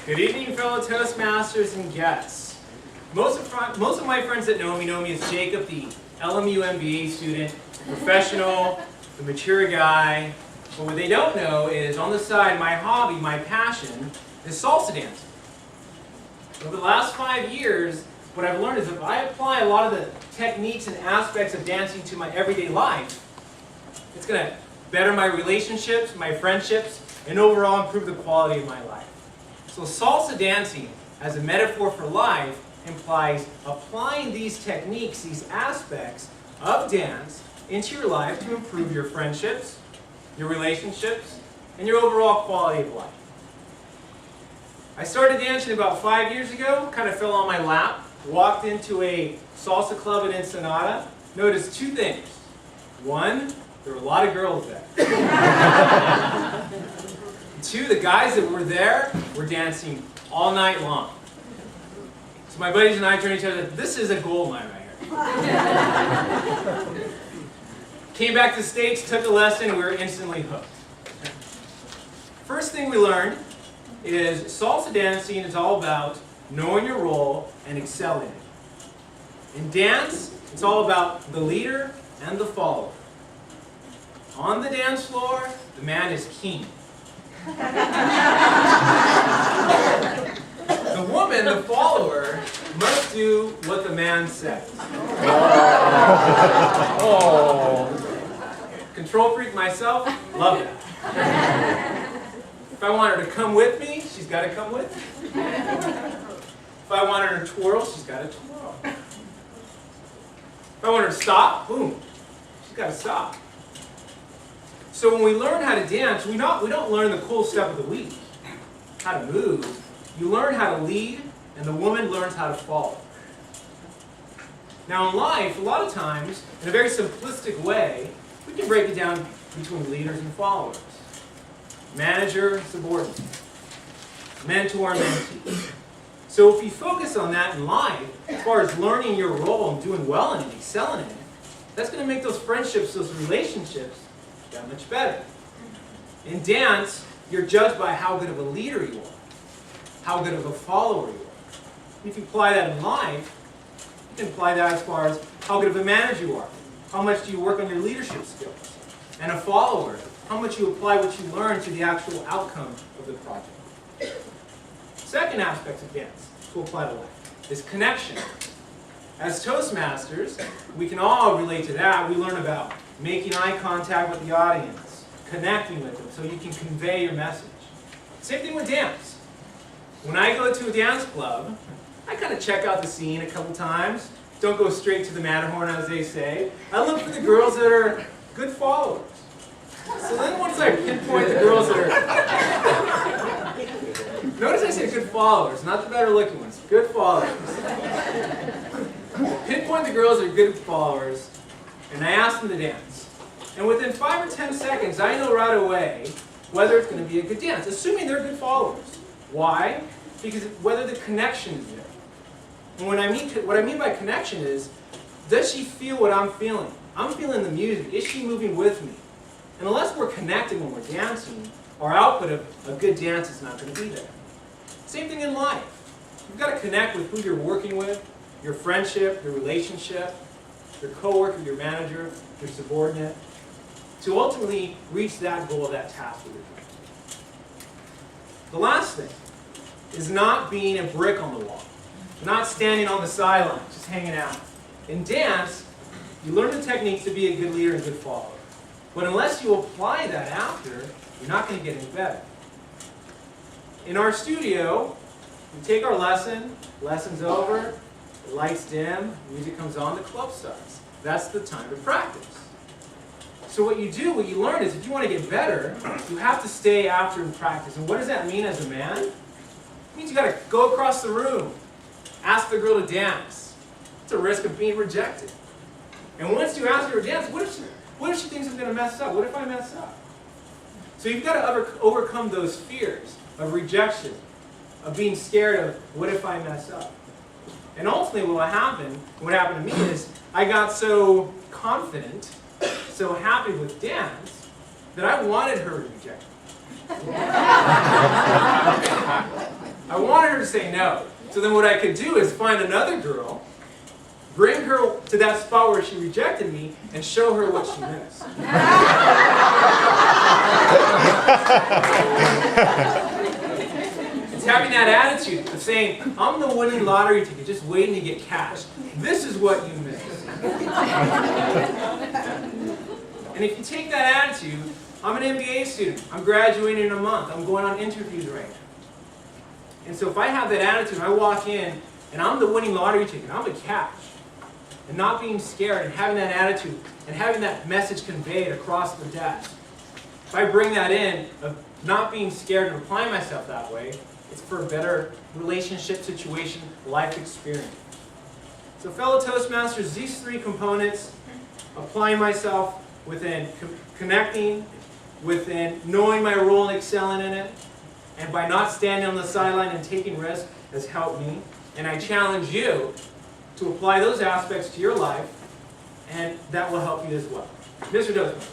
Good evening, fellow Toastmasters and guests. Most of my friends that know me as Jacob, the LMU MBA student, professional, the mature guy. But what they don't know is, on the side, my hobby, my passion, is salsa dancing. Over the last 5 years, what I've learned is if I apply a lot of the techniques and aspects of dancing to my everyday life, it's going to better my relationships, my friendships, and overall improve the quality of my life. So salsa dancing, as a metaphor for life, implies applying these techniques, these aspects of dance into your life to improve your friendships, your relationships, and your overall quality of life. I started dancing about 5 years ago, kind of fell on my lap, walked into a salsa club in Ensenada, noticed two things. One, there were a lot of girls there. Two, the guys that were there were dancing all night long. So my buddies and I turned to each other, this is a gold mine right here. Came back to the States, took a lesson, and we were instantly hooked. First thing we learned is salsa dancing is all about knowing your role and excelling it. In dance, it's all about the leader and the follower. On the dance floor, the man is king. The woman, the follower, must do what the man says. Oh. Control freak myself, love it. If I want her to come with me, she's got to come with me. If I want her to twirl, she's got to twirl. If I want her to stop, boom, she's got to stop. So when we learn how to dance, we don't learn the cool stuff of the week, how to move. You learn how to lead, and the woman learns how to follow. Now in life, a lot of times, in a very simplistic way, we can break it down between leaders and followers. Manager, subordinate. Mentor, mentee. So if you focus on that in life, as far as learning your role and doing well in it, excelling in it, that's going to make those friendships, those relationships, that much better. In dance, you're judged by how good of a leader you are, how good of a follower you are. And if you apply that in life, you can apply that as far as how good of a manager you are, how much do you work on your leadership skills, and a follower, how much you apply what you learn to the actual outcome of the project. Second aspect of dance to apply to life is connection. As Toastmasters, we can all relate to that. We learn about making eye contact with the audience, connecting with them so you can convey your message. Same thing with dance. When I go to a dance club, I kind of check out the scene a couple times. Don't go straight to the Matterhorn, as they say. I look for the girls that are good followers. So then once I pinpoint the girls that are... Notice I said good followers, not the better looking ones. Good followers. Pinpoint the girls that are good followers, and I ask them to dance. And within 5 or 10 seconds, I know right away whether it's going to be a good dance, assuming they're good followers. Why? Because whether the connection is there. And what I mean by connection is, does she feel what I'm feeling? I'm feeling the music. Is she moving with me? And unless we're connecting when we're dancing, our output of a good dance is not going to be there. Same thing in life. You've got to connect with who you're working with, your friendship, your relationship, your coworker, your manager, your subordinate, to ultimately reach that goal, that task that you're doing. The last thing is not being a brick on the wall, not standing on the sidelines, just hanging out. In dance, you learn the techniques to be a good leader and good follower. But unless you apply that after, you're not going to get any better. In our studio, we take our lesson's over, the lights dim, music comes on, the club starts. That's the time to practice. So what you learn is if you want to get better, you have to stay after and practice. And what does that mean as a man? It means you got to go across the room, ask the girl to dance. It's a risk of being rejected. And once you ask her to dance, what if she thinks I'm going to mess up? What if I mess up? So you've got to overcome those fears of rejection, of being scared of what if I mess up. And ultimately what happened to me is I got so confident, so happy with dance, that I wanted her to reject me. I I wanted her to say no. So then what I could do is find another girl, bring her to that spot where she rejected me, and show her what she missed. It's having that attitude of saying, I'm the winning lottery ticket, just waiting to get cash. This is what you missed. And if you take that attitude, I'm an MBA student. I'm graduating in a month. I'm going on interviews right now. And so if I have that attitude, I walk in, and I'm the winning lottery ticket, I'm a cash. And not being scared, and having that attitude, and having that message conveyed across the desk. If I bring that in, of not being scared and applying myself that way, it's for a better relationship situation, life experience. So fellow Toastmasters, these three components, applying myself within connecting, within knowing my role and excelling in it, and by not standing on the sideline and taking risks has helped me. And I challenge you to apply those aspects to your life, and that will help you as well. Mr. Toastmaster.